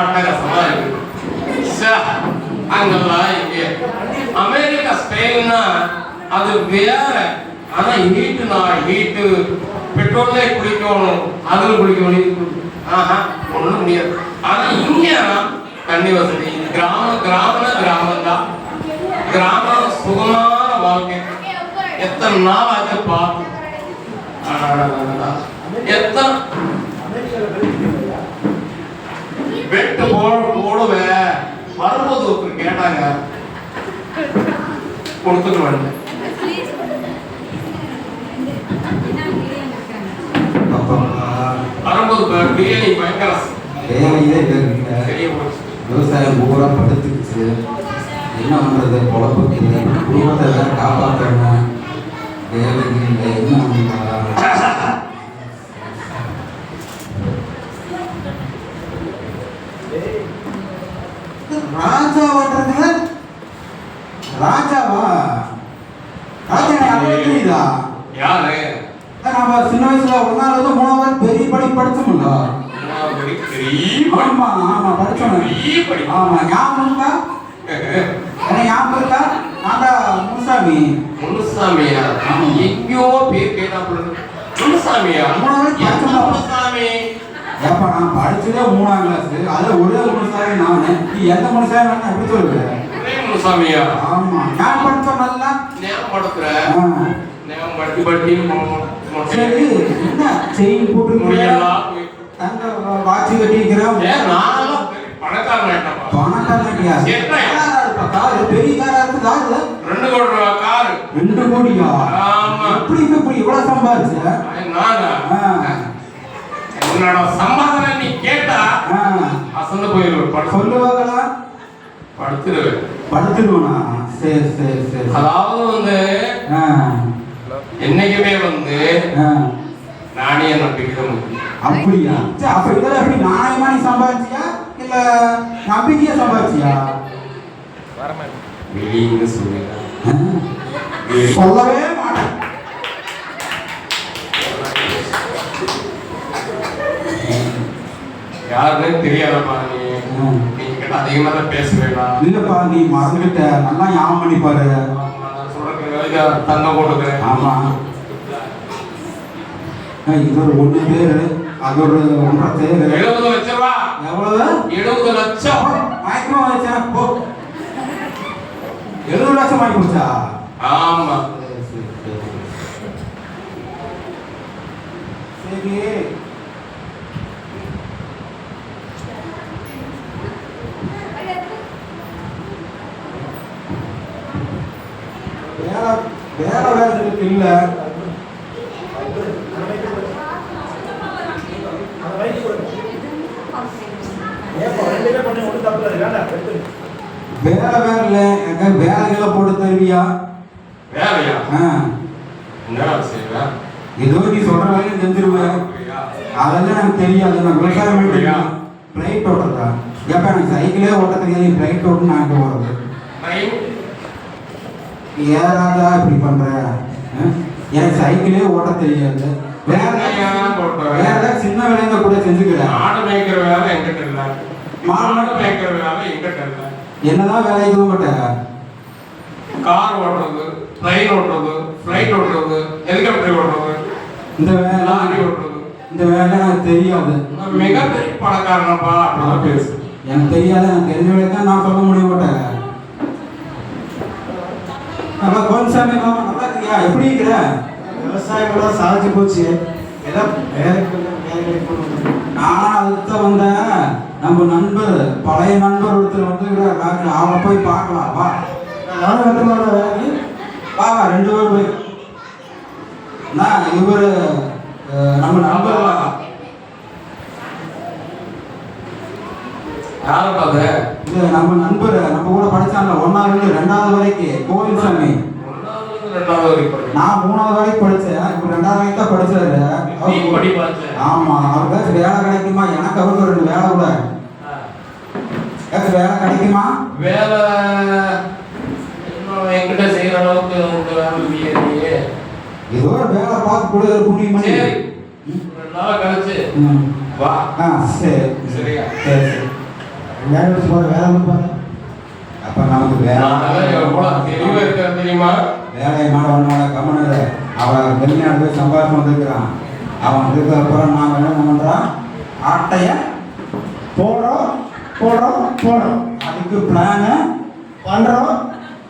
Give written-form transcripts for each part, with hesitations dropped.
அட்டகாசமா இருக்கு. அங்கெல்லாம் இங்கே அமெரிக்கா ஸ்பெயின்னா அது வேற. ஆனா ஹீட்டு பெட்ரோல்லே குடிக்கணும், அதுல குடிக்கணும். ஆஹா, ஒண்ணும் முடியாது. ஆனா இங்க தண்ணி வசதி, கிராமம் தான். கிராமம் சுகமான வாழ்க்கை. எத்தனை நாள் ஆச்சு பார்த்து, எத்தனை வெட்டு போடுவேன். வரும்போது ஒருத்தர் கேட்டாங்க, கொடுத்துட்டு வந்தேன். வரும்போது பிரியாணி பயங்கர விவசாயம் பூரா படுத்துக்குச்சு. என்ன பண்றது? பொழப்புக்கு இல்லை, குடும்பத்தை எல்லாம் காப்பாற்றணும். வேலைக்கு இல்லை, என்ன ராஜா ஓட்டுறதுல ராஜாவா? ராஜா தெரியுதா? யாரு? நம்ம சின்ன வயசுல 1வது 3வது பெரிய படி படிச்சோம்ல. ஆமா ஆமா படிச்சோம். ஆமா ஞாபகம் இருக்கா? என்ன ஞாபகம் இருக்கா? நான்டா முனுசாமியா? எங்கேயோ பேர் கேட்டாப்புல. முனுசாமியா? 3வது முனுசாமி. ஏப்பா நான் படிச்சதே 3ஆம் கிளாஸ். அது ஒரே முனுசாமி நானு. நீ எந்த முனுசாமி நான் எப்படி சொல்லுவேன்? ஒரே முனுசாமியா? ஆமா ஞாபகம் படிச்சோம் நல்லா. ஞாபகம் படுத்துற. படுத்தி சரி, என்ன செயின் போட்டுருக்கீங்க? தங்க வாட்சி கட்டிக்கிறேன். பணக்காரன் பெரிய காரா இருக்கு. காரு 2 கோடி ரூபா காரு. 2 கோடியா? எப்படி இவ்வளவு சம்பாதிச்ச? என்னோட சம்பாதனை நீ கேட்டா அசந்து போயிடுவேன். சொல்லுவாங்களா? படுத்துருவேனா? சரி சரி சரி. அதாவது வந்து என்னைக்குமே வந்து நானே நம்பிக்கை. அப்படியா? சரி, அப்ப இதெல்லாம் எப்படி நியாயமா நீ சம்பாதிச்சியா இல்ல நம்பிக்கையா சம்பாதிச்சியா? வெளியின்னு சொல்லுங்க. சொல்லவே மாட்டேன். யாருன்னு தெரியாதப்பா. நீ கிட்ட அதிகமா தான் பேசுவேடா. இல்லப்பா நீ மறந்துகிட்ட. நல்லா ஞாபகம் பண்ணி பாரு. தங்கம் போட்டுக்கிறேன். ஆமா இது ஒரு 1 பேரு, அது ஒரு 1.5 பேரு. 70 லட்சம் ரூபா. எவ்வளவு? 70 லட்சம். மயக்கமா வச்சா போ. 70 லட்சம் வாங்கி போச்சா? ஆமா. சரி வேற இருக்கு இல்ல? வேற இல்ல. வேலைகளை போட்டு தருவியா? வேலையா? என்ன செய்வ? ஏதோ நீ சொல்ற வேலையை செஞ்சிருவேன். அதெல்லாம் எனக்கு தெரியாது. நான் விவசாயம் பிளைட் ஓட்டுறதா? ஏப்பா எனக்கு சைக்கிளே ஓட்ட தெரியாது. பிளைட் ஓட்டு நான் போறது. ஏறாதா இப்படி பண்ற? எனக்கு சைக்கிளே ஓட்ட தெரியாது. வேற சின்ன வேலைங்க கூட செஞ்சுக்கிறேன். மாடு மேய்க்கிற வேலை என்கிட்ட இல்ல. மாடு மேய்க்கிற வேலை என்கிட்ட இல்ல. என்னதான் வேலைக்கு மாட்டேங்க? கார் ஓட்டுறது, ட்ரெயின் ஓட்டுறது, ஃப்ளைட் ஓட்டுறது, ஹெலிகாப்டர் ஓட்டுறது, இந்த வேலை லாரி ஓட்டுறது, இந்த வேலை எனக்கு தெரியாது. மிகப்பெரிய பணக்காரனப்பா அப்படிதான் பேசு. எனக்கு தெரியாது. எனக்கு தெரிஞ்ச வேலை தான் நான் சொல்ல முடிய மாட்டேங்க. நல்லா கோன்சாமி மாமா நல்லா இருக்கியா? எப்படி இருக்கிற? விவசாயம் சாதிச்சு போச்சு. நானும் அதுக்கு தான் வந்தேன். நம்ம நண்பர், பழைய நண்பர் ஒருத்தர் வந்து அவனை போய் பார்க்கலாம். வா. நானும் வந்துமான வேலைக்கு வா 2 பேர் போய். இவர் நம்ம நண்பர். யாரை பார்த்த? இது நம்ம நண்பர், நம்ம கூட படிச்சாங்க 1வது 2வது வரைக்கும். கோவில்சாமி. நான் 3வது வரைக்கும் படிச்சேன். இப்ப 2வது வரைக்கும் தான் படிச்சாரு. ஆமா. அவருக்கு வேலை கிடைக்குமா? எனக்கு அவருக்கு 2 வேலை கூட. வேலை கிடைக்குமா? வேலை என்கிட்ட செய்யற அளவுக்கு ஏதோ ஒரு வேலை பார்த்து கூட புண்ணியமா. கழிச்சு வா. சரி சரியா? சரி. அஞ்சாயிரம் வச்சு போகிற வேலை கொடுப்பாங்க. அப்ப நமக்கு நாங்கெல்லாம் எவ்வளவு தெளிவா இருக்கிற தெரியுமா? வேலையை மாடவனோட கம்மனு அவன் வெளிநாடு போய் சம்பாதிச்சு வந்திருக்கிறான். அவன் வந்ததுக்கு அப்புறம் நாம் என்ன பண்ணுறோம்? ஆட்டைய போடுறோம் போடுறோம் போடுறோம். அதுக்கு பிளானு பண்ணுறோம்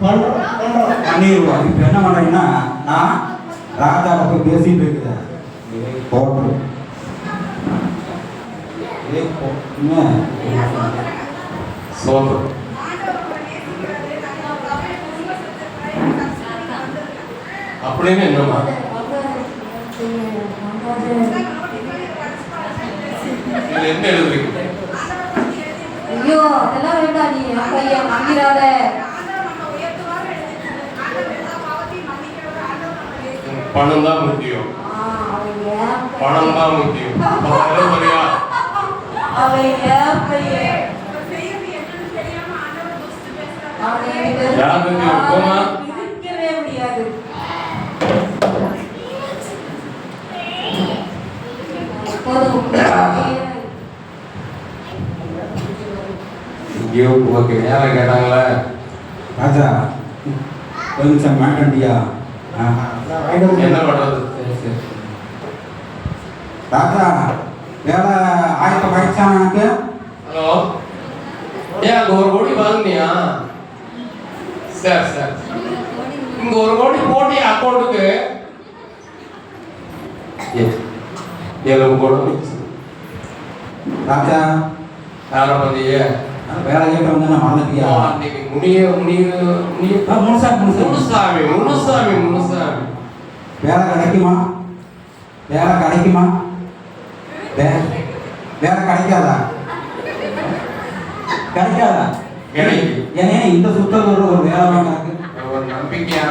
பண்ணுறோம் பண்ணுறோம். பண்ணிடுவோம். இப்போ என்ன பண்ணுறீங்கன்னா, நான் ராஜாவை போய் பேசிட்டு இருக்கிறேன். போட்டு சோதம் அப்படின்னு என்னமா? இதுல என்ன எழுதுறீங்க? ஐயோ அதெல்லாம் வேண்டாம், நீ கையை வாங்கிடாத. பணம் தான் முக்கியம். அவங்க பணம் தான் முக்கியம். பணம் வரையா? அவன் பையன் யாருக்கு இருக்குமா? இருக்கவே முடியாது. இங்கேயோ ஓகே நேரம் கேட்டாங்களே. ராஜா கொஞ்சம் மாட்டண்டியா? நான் வாங்கிட்டு வந்து என்ன பண்றது? சரி சரி. ராஜா வேலை ஆயத்தம் ஆயிடுச்சா எனக்கு? ஹலோ, ஏன் அங்க 1 கோடி வாங்கினியா? சரி சரி. இங்க 1 கோடி போட்டி அக்கௌண்ட்டுக்கு 7 கோடி. ராஜா யாரை பத்தியே? வேலை கேட்டு வந்து நான் மறந்துட்டியா? அன்னைக்கு முனுசாமி வேலை கிடைக்குமா? வேலை கிடைக்குமா? வேலை கிடைக்காதா? கிடைக்காதா? கிடைக்கும். ஏன்னா இந்த சுத்தத்தோட ஒரு வேலை வாங்க ஒரு நம்பிக்கையான